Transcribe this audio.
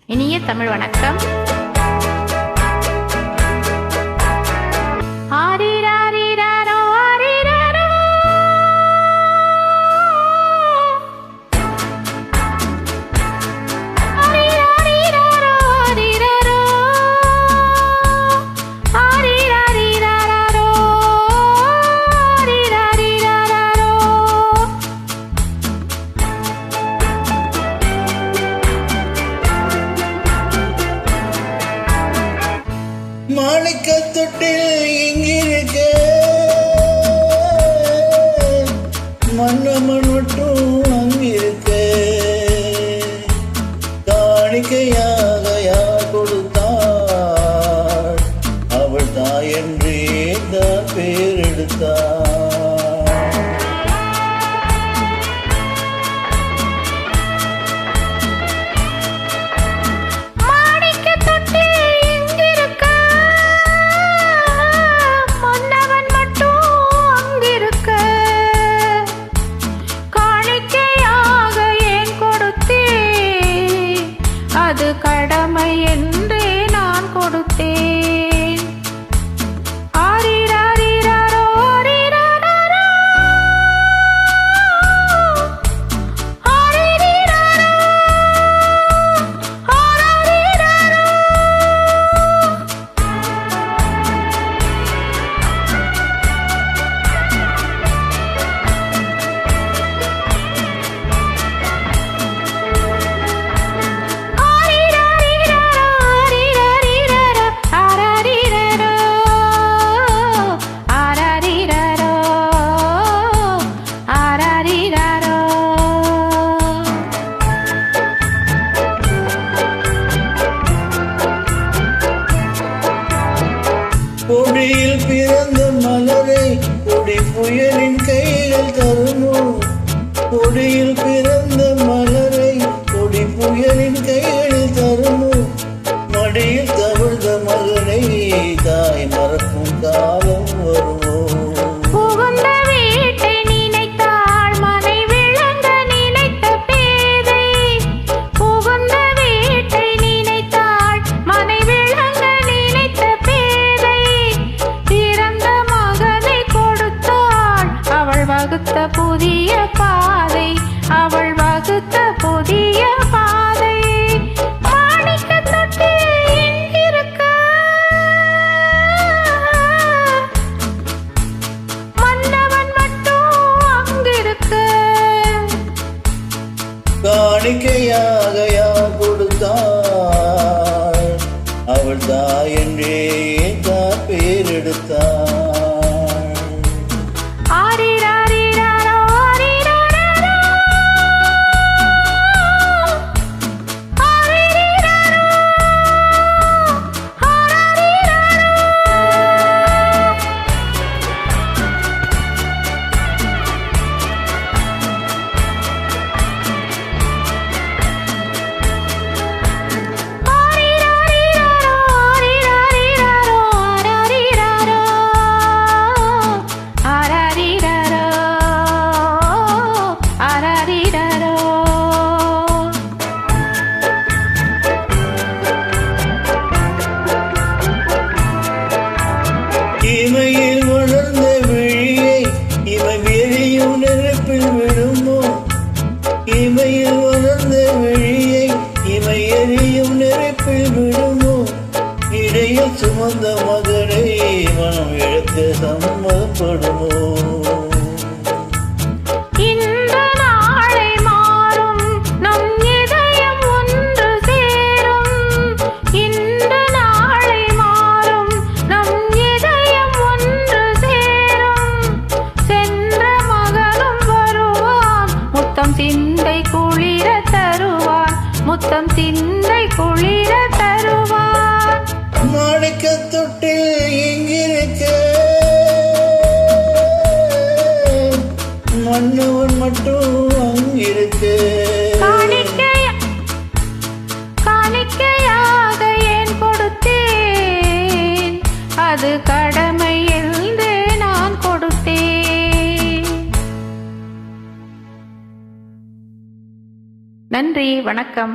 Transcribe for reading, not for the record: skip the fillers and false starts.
இனிய தமிழ் வணக்கம். மாணிக்க தொட்டில் இங்கிருக்க மன்னமன் மட்டும் அங்கிருக்க காணிக்கையாக யார் கொடுத்தாள் அவள் தாயன்றே தான் பேர் எடுத்தாள். அது கடமை என்றே நான் கொடுத்தேன். ஆரிராரிராரோ ஆரிராரோ ஆரிராரோ ஆரிராரோ. கொடியில் பிறந்த மலரை கொடி புயலின் கைகள் தருமோ. கொடியில் பிறந்த மலரை கொடி புயலின் கைகளில் தருமோ. மடியில் தவிழ்ந்த மகனை தாய் மறக்கும் காலம் வருமோ. வகுத்த புதிய பாதை அவள் வகுத்த புதிய பாதை. மாணிக்க தொட்டில் இங்கிருக்க மன்னவன் மட்டும் அங்கிருக்க காணிக்கையாக யார் கொடுத்தாள் அவள் தாயன்றே தான் பேர் எடுத்தாள். இமையில் வளர்ந்த விழியை இவை எரியும் நெருப்பில் விடுமோ. இமையில் வளர்ந்த விழியை இவை எரியும் நெருப்பில் விடுமோ. இடையில் சுமந்த மகனை மனம் இழக்க சம்மதப்படுமோ. சிந்தை குளிர தருவான் முத்தம் சிந்தை குளிர தருவான். மாணிக்க தொட்டில் இங்கிருக்க மன்னவன் மட்டும் அங்கிருக்க காணிக்கையாக ஏன் கொடுத்தேன் அது கடமை என்றே நான் கொடுத்தேன். நன்றி, வணக்கம்.